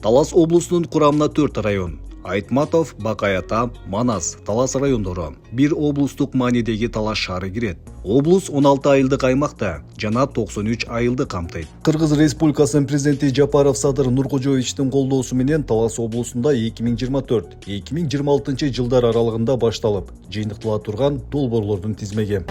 Талас облусунун курамына 4 район: Айтматов, Бакай-Ата, Манас, Талас райондору, бир облустук маанидеги Талас шаары кирет. Облус 16 айылдык аймакта жана 93 айылды камтыйт. Кыргыз Республикасынын президенти Жапаров Садыр Нуркожоевичтин колдоосу менен Талас облусунда 2024-2026 жылдар аралыгында башталып, жыйынтыктала турган долбоорлордун тизмеги.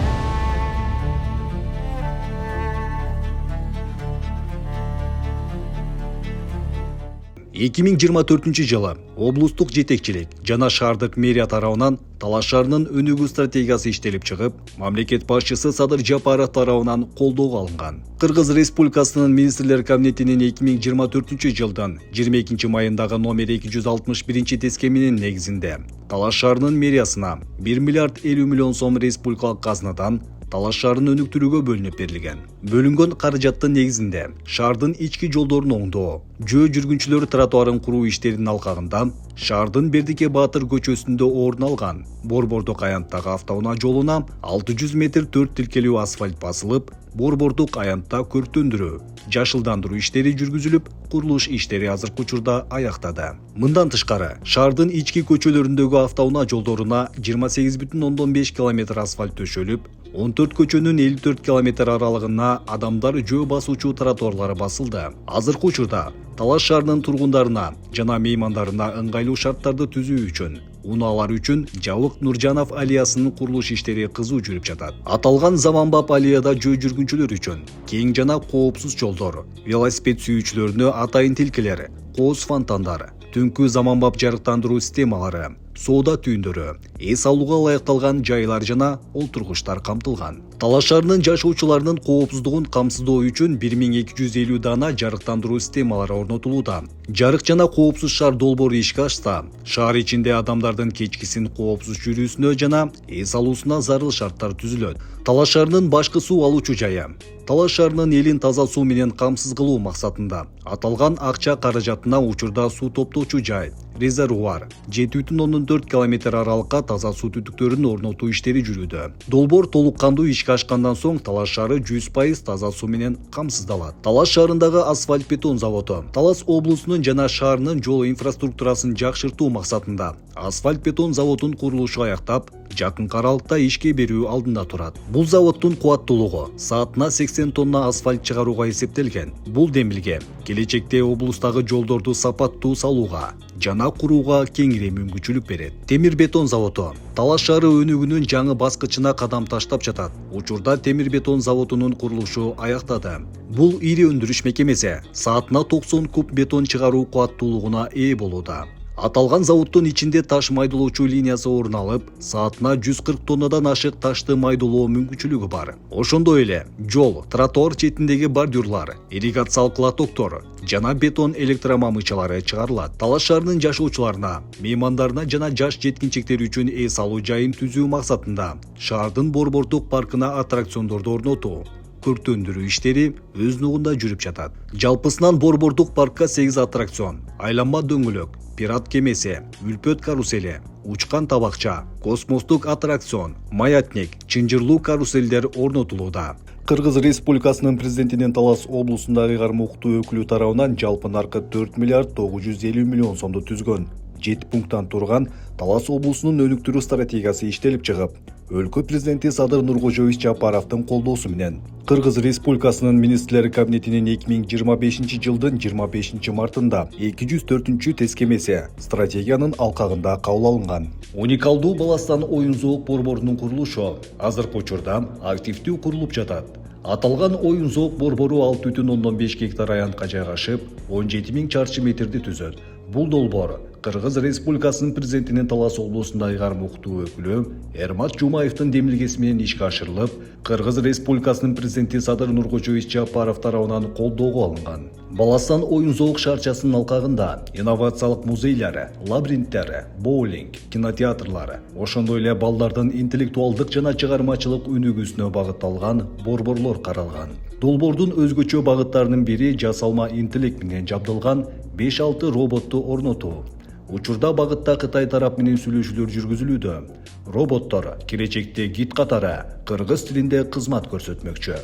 2024 жылы облустук жетекчилик жана шаардык мэрия тарабынан Талас шаарынын өнүгүү стратегиясы иштелип чыгып, мамлекет башчысы Садыр Жапаров тарабынан колдоого алынган. Кыргыз Республикасынын министрлер кабинетинин 2024 жылдын 22 майындагы номер 261 тескеменин негизинде Талас шаарынын мэриясына 1 миллиард 50 миллион сом республикалык казынадан Талас шаарын өнүктүрүүгө бөлүнүп берилген. Бөлүнгөн каражаттын негизинде шаардын ички жолдорун оңдоо, жөө жүргүнчүлөр тротуарын куруу иштеринин алкагында шаардын Бердике Баатыр көчөсүндө орун алган Борбордук аянттагы автоунаа жолуна 600 метр 4 тилкелүү асфальт басылып, Борбордук аянтта көрктөндүрүү, жашылдандыруу иштери жүргүзүлүп, курулуш иштери азыркы учурда аяктады. Мындан тышкары, шаардын ички көчөлөрүндөгү автоунаа жолдоруна 28,5 км асфальт төшөлүп, 14 көчөнүн 54 км аралыгына адамдар жөө басуучу тротуарлары басылды. Азыркы учурда Талас шаарынын тургундарына жана меймандарына ыңгайлуу шарттарды түзүү үчүн унаалар үчүн Жабык Нуржанов аллеясынын курулуш иштери кызуу жүрүп жатат. Аталган заманбап аллеяда жөө жүргүнчүлөр үчүн кең жана коопсуз жолдор, велосипед сүйүүчүлөрүнө атайын тилкелер, кооз фонтандар, түнкү заманбап жарыктандыруу системалары, соода түйүндөрү, эс алууга ылайыкталган жайлар жана олтургучтар камтылган. Талас шаарынын жашоочуларынын коопсуздугун камсыздоо үчүн 1250 дана жарыктандыруу системалары орнотулууда. Жарык жана коопсуз шаар долбоору ишке ашса, шаар ичинде адамдардын кечкисин коопсуз жүрүүсүнө жана эс алуусуна зарыл шарттар түзүлөт. Талас шаарынын башкы суу алуучу жайы Талас шаарынын элин таза суу менен камсыз кылуу максатында аталган акча каражатына учурда суу топтоочу жай, резервуар, 7,4 км аралыкка таза суу түтүктөрүн орнотуу иштери жүрүүдө. Долбоор толук кандуу ишке ашкандан соң Талас шаары 100% таза суу менен камсыздалат. Талас шаарындагы асфальт бетон заводу Талас облусунун жана шаарынын жол инфраструктурасын жакшыртуу максатында асфальт бетон заводун курулушу аяктап, жакынкы аралыкта ишке берүү алдында турат. Бул заводдун кубаттуулугу саатына 80 тонна асфальт чыгарууга эсептелген. Бул демилге келечекте облустагы жолдорду сапаттуу салууга жана курууга кеңири мүмкүнчүлүк берет. Темир бетон заводу Талас шаары өнүгүүнүн жаңы баскычына кадам таштап жатат. Учурда темир бетон заводунун курулушу аяктады. Бул ири өндүрүш мекемеси саатына 90 куб бетон чыгаруу кубаттуулугуна ээ болууда. Аталган заводдун ичинде таш майдолоочу линиясы орун алып, саатына 140 тоннадан ашык ташты майдолоо мүмкүнчүлүгү бар. Ошондой эле жол, тротуар четиндеги бордюрлар, ирригациялык лотоктор жана бетон электромамычалары чыгарылат. Талас шаарынын жашоочуларына, меймандарына жана жаш жеткинчектер үчүн эс алуу жайын түзүү максатында шаардын Борбордук паркына аттракциондорду орнотуу, көрктөндүрүү иштери өз нугунда жүрүп жатат. Жалпысынан Борбордук паркка 8 аттракцион, айланма дөңгөлөк, пират кемеси, үлпөт карусели, учкан табакча, космостук аттракцион, маятник, чынжырлуу каруселдер орнотулууда. Кыргыз Республикасынын президентинин Талас облусундагы ыйгарым укуктуу өкүлү тарабынан жалпы наркы 4 миллиард 950 миллион сомду түзгөн 7 пункттан турган Талас облусунун өнүктүрүү стратегиясы иштелип чыгып, өлкө президенти Садыр Нуркожоевич Жапаровдун колдоосу менен Кыргыз Республикасынын министрлер кабинетинин 2025 жылдын 25 мартында 204 тескемеси стратегиянын алкагында кабыл алынган. Уникалдуу Баластан оюн зоок борборунун курулушу азыркы учурда активдүү курулуп жатат. Аталган оюн зоок борбору 6,5 гектар аянтка жайгашып, 17 000 чарчы метрди түзөт. Бул долбоор Кыргыз Республикасынын президентинин Талас облусунда ыйгарым укуктуу өкүлү Эрмат Жумаевдин демилгеси менен ишке ашырылып, Кыргыз Республикасынын президенти Садыр Нуркожоевич Жапаров тарабынан колдоого алынган. Баластан оюн зоок шаарчасынын алкагында инновациялык музейлер, лабиринттер, боулинг, кинотеатрлар, ошондой эле балдардын интеллектуалдык жана чыгармачылык өнүгүүсүнө багытталган борборлор каралган. Долбоордун өзгөчө багыттарынын бири жасалма интеллект менен жабдылган 5-6 роботту орнотуу. Учурда багытта Кытай тарап менен сүйлөшүүлөр жүргүзүлүүдө. Роботтор келечекте гид катары кыргыз тилинде кызмат көрсөтмөкчү.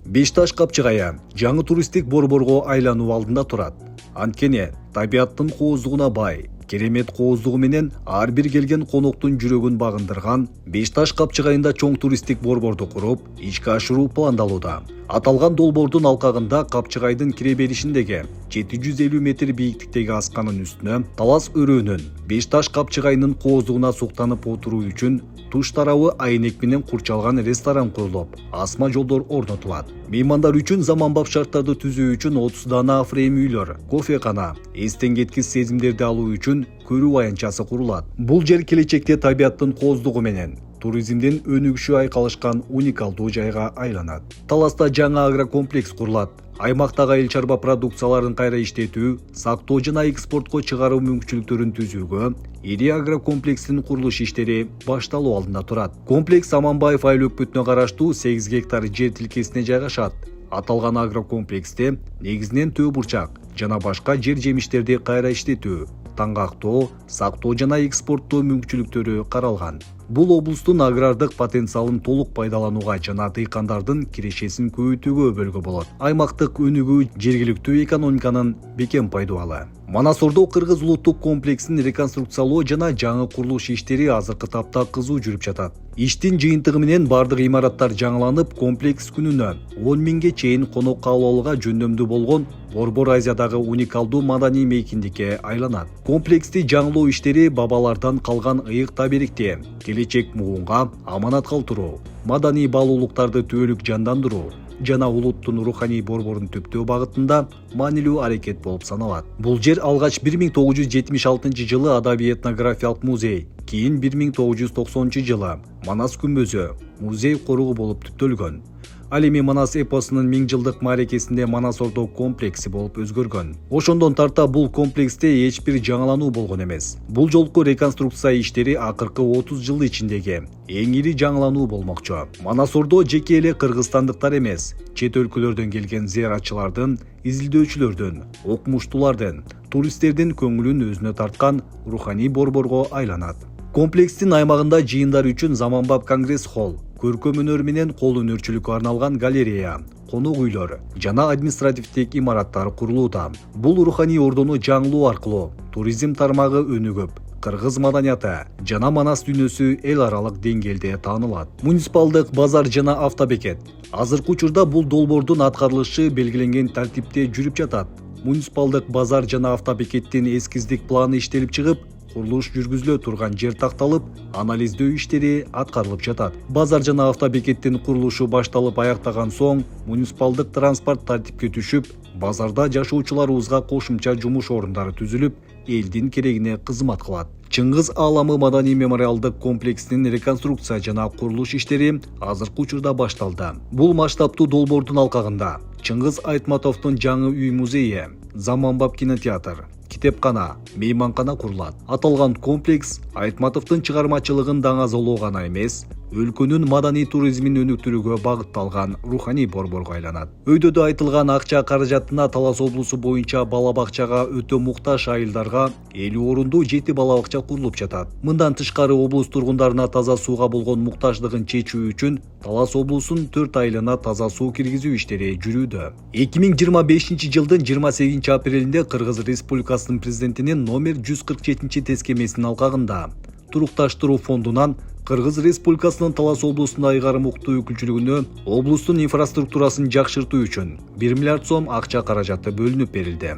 Бешташ капчыгайы жаңы туристтик борборго айлануу алдында турат. Анткени табияттын кооздугуна бай, керемет кооздугу менен ар бир келген коноктун жүрөгүн багындырган Бешташ капчыгайында чоң туристтик борборду куруп, ишке ашыруу пландалууда. Аталган долбоордун алкагында капчыгайдын кире беришиндеги 750 метр бийиктиктеги асканын үстүнө талас өрөөнүн Бешташ капчыгайынын кооздугуна суктанып отуруу үчүн туш тарабы айнек менен курчалган ресторан курулуп, асма жолдор орнотулат. Меймандар үчүн заманбап шарттарды түзүү үчүн 30 дана фрейм үйлөр, кофекана, эстен кеткис сезимдерди алуу үчүн көрүү аянтчасы курулат. Бул жер келечекте табияттын кооздугу менен туризмдин өнүгүшү айкалышкан уникалдуу жайга айланат. Таласта жаңы агрокомплекс курулат. Аймактагы айыл чарба продукцияларын кайра иштетүү, сактоо жана экспортко чыгаруу мүмкүнчүлүктөрүн түзүүгө ири агрокомплекстин курулуш иштери башталуу алдында турат. Комплекс Аманбаев айыл өкмөтүнө караштуу 8 гектар жер тилкесине жайгашат. Аталган агрокомплексте негизинен төө бурчак жана башка жер жемиштерди кайра иштетүү, таңгактоо, сактоо жана экспорттоо мүмкүнчүлүктөрү каралган. Бул облустун агрардык потенциалын толук пайдаланууга жана дыйкандардын кирешесин көбөйтүүгө өбөлгө болот. Аймактык өнүгүү жергиликтүү экономиканын бекем пайдубалы. Манас-Ордо Кыргыз улуттук комплексин реконструкциялоо жана жаңы курулуш иштери азыркы тапта кызуу жүрүп жатат. Иштин жыйынтыгы менен бардык имараттар жаңыланып, комплекс күнүнө 10 миңге чейин конок кабыл алууга жөндөмдүү болгон Борбор Азиядагы уникалдуу маданий мейкиндикке айланат. Комплексти жаңылоо иштери бабалардан калган ыйык таберикти келечек муунга аманат калтыруу, маданий баалуулуктарды түбөлүк жандандыруу жана улуттун руханий борборун түптөө багытында маанилүү аракет болуп саналат. Бул жер алгач 1976 жылы Адабий этнографиялык музей, кийин 1990 жылы Манас күмбөзү музей коругу болуп түптөлгөн. Ал эми Манас эпосунун 1000 жылдык мааракесинде Манас-Ордо комплекси болуп өзгөргөн. Ошондон тарта бул комплексте эч бир жаңылануу болгон эмес. Бул жолку реконструкция иштери акыркы 30 жыл ичиндеги эң ири жаңылануу болмокчу. Манас-Ордо жеке эле кыргызстандыктар эмес, чет өлкөлөрдөн келген зыяратчылардын, изилдөөчүлөрдүн, окумуштуулардын, туристтердин көңүлүн өзүнө тарткан руханий борборго айланат. Комплекстин аймагында жыйындар үчүн заманбап конгресс-холл, көркөм өнөр менен кол өнөрчүлүккө арналган галерея, конок үйлөр жана административдик имараттар курулууда. Бул руханий ордону жаңылоо аркылуу туризм тармагы өнүгүп, кыргыз маданияты жана Манас дүйнөсү эл аралык деңгээлде таанылат. Муниципалдык базар жана автобекет. Азыркы учурда бул долбоордун аткарылышы белгиленген тартипте жүрүп жатат. Муниципалдык базар жана автобекеттин эскиздик планы иштелип чыгып, курулуш жүргүзүлө турган жер такталып, анализдөө иштери аткарылып жатат. Базар жана автобекеттин курулушу башталып аяктаган соң, муниципалдык транспорт тартипке түшүп, базарда жашоочуларыбызга кошумча жумуш орундары түзүлүп, элдин керегине кызмат кылат. Чыңгыз Ааламы маданий мемориалдык комплексинин реконструкция жана курулуш иштери азыркы учурда башталды. Бул масштабтуу долбоордун алкагында Чыңгыз Айтматовдун жаңы үй музейи, заманбап кинотеатр, китепкана, мейманкана курулат. Аталган комплекс Айтматовдун чыгармачылыгын даңазолоо гана эмес, өлкөнүн маданий туризмин өнүктүрүүгө багытталган руханий борборго айланат. Өйдөдө айтылган акча каражатына Талас облусу боюнча бала бакчага өтө муктаж айылдарга 50 орундуу 7 бала бакча курулуп жатат. Мындан тышкары облус тургундарына таза сууга болгон муктаждыгын чечүү үчүн Талас облусунун 4 айылына таза суу киргизүү иштери жүрүүдө. 2025 жылдын 28 апрелинде Кыргыз Республикасынын президентинин номер 147 тескемесинин алкагында Турукташтыруу фондунан Кыргыз Республикасынын Талас облусунда айгарым укуктуу өкүлчүлүгүнө облустун инфраструктурасын жакшыртуу үчүн 1 миллиард сом акча каражаты бөлүнүп берилди.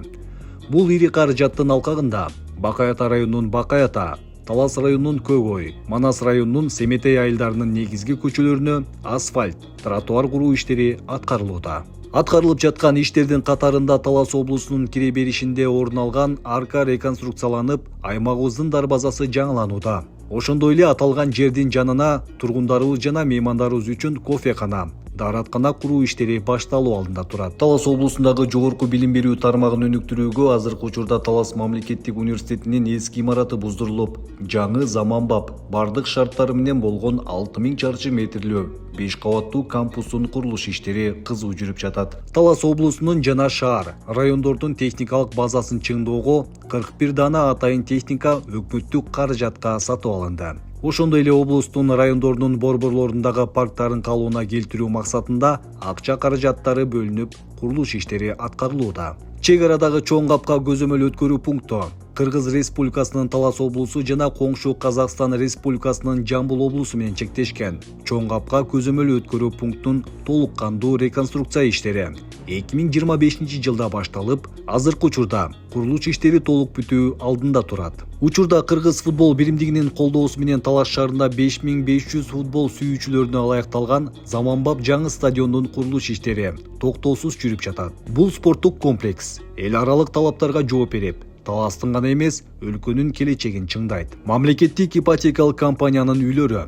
Бул ири каражаттын алкагында Бакаята районунун Бакаята, Талас районунун Көгөй, Манас районунун Семетей айылдарынын негизги көчөлөрүнө асфальт, тротуар куруу иштери аткарылууда. Аткарылып жаткан иштердин катарында Талас облусунун кире беришинде орун алган арка реконструкцияланып, аймагыбыздын дарбазасы жаңыланууда. Ошондой эле аталган жердин жанына тургундарыбыз жана меймандарыбыз үчүн кофекана, даараткана куруу иштери башталуу алдында турат. Талас облусундагы жогорку билим берүү тармагын өнүктүрүүгө азыркы учурда Талас мамлекеттик университетинин эски имараты буздурулуп, жаңы заманбап бардык шарттары менен болгон 6000 чарчы метрлүү 5 кабаттуу кампустун курулуш иштери кызуу жүрүп жатат. Талас облусунун жана шаар, райондордун техникалык базасын чыңдоого 41 дана атайын техника өкмөттүк каражатка сатып алынды. Ошондой эле облустун райондордун борборлорундагы парктарын калыбына келтирүү максатында акча каражаттары бөлүнүп, курулуш иштери аткарылууда. чек арадагы чоң капка көзөмөл өткөрүү пункту Кыргыз Республикасынын Талас облусу жана коңшу Казакстан Республикасынын Жамбыл облусу менен чектешкен. Чоң капка көзөмөл өткөрүү пунктунун толук кандуу реконструкция иштери 2025-жылда башталып, азыркы учурда курулуш иштери толук бүтүү алдында турат. Учурда Кыргыз футбол биримдигинин колдоосу менен Талас шаарында 5500 футбол сүйүүчүлөрүнө ылайыкталган заманбап жаңы стадиондун курулуш иштери токтоосуз жүрүп жатат. Бул спорттук комплекс эл аралык талаптарга жооп берип, Таластын гана эмес, өлкөнүн келечегин чыңдайт. Мамлекеттик ипотекалык компаниянын үйлөрү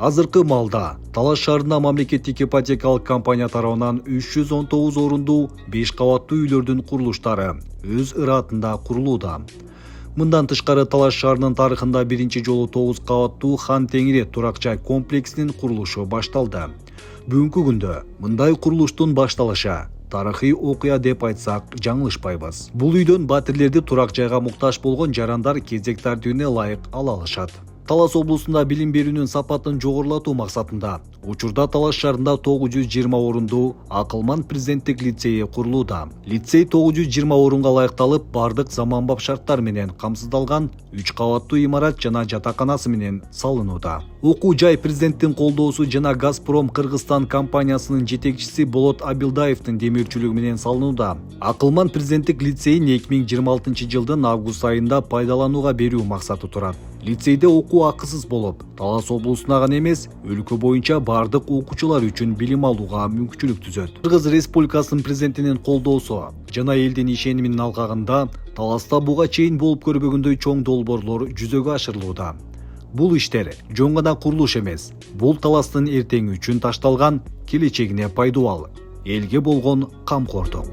азыркы маалда Талас шаарында мамлекеттик ипотекалык компания тарабынан 319 орундуу 5 кабаттуу үйлөрдүн курулуштары өз ыраатында курулууда. Мындан тышкары Талас шаарынын тарыхында биринчи жолу 9 кабаттуу Хан Теңири турак жай комплексинин курулушу башталды. Бүгүнкү күндө мындай курулуштун башталышы тарыхый окуя деп айтсак жаңылышпайбыз. Бул үйдөн батирлерди турак жайга муктаж болгон жарандар кезек тартүүнүне ылайык ала алышат. Талас облусунда билим берүүнүн сапатын жогорулатуу максатында учурда Талас шаарында 920 орундуу Акылман президенттик лицейи курулууда. Лицей 920 орунга ылайыкталып, бардык заманбап шарттар менен камсыздалган 3 кабаттуу имарат жана жатаканасы менен салынууда. Окуу жай президенттин колдоосу жана Газпром Кыргызстан компаниясынын жетекчиси Болот Абилдаевдин демөөрчүлүгү менен салынууда. Акылман президенттик лицейин 2026-жылдын август айында пайдаланууга берүү максаты турат. Лицейде окуу акысыз болуп, Талас облусуна гана эмес, өлкө боюнча бардык окуучулар үчүн билим алууга мүмкүнчүлүк түзөт. Кыргыз Республикасынын президентинин колдоосу жана элдин ишениминин алкагында Таласта буга чейин болуп көрбөгөндөй чоң долбоорлор жүзөгө ашырылууда. Бул иштер жөн гана курулуш эмес, бул Таластын эртең үчүн ташталган келечегине пайдалуу, элге болгон камкордук.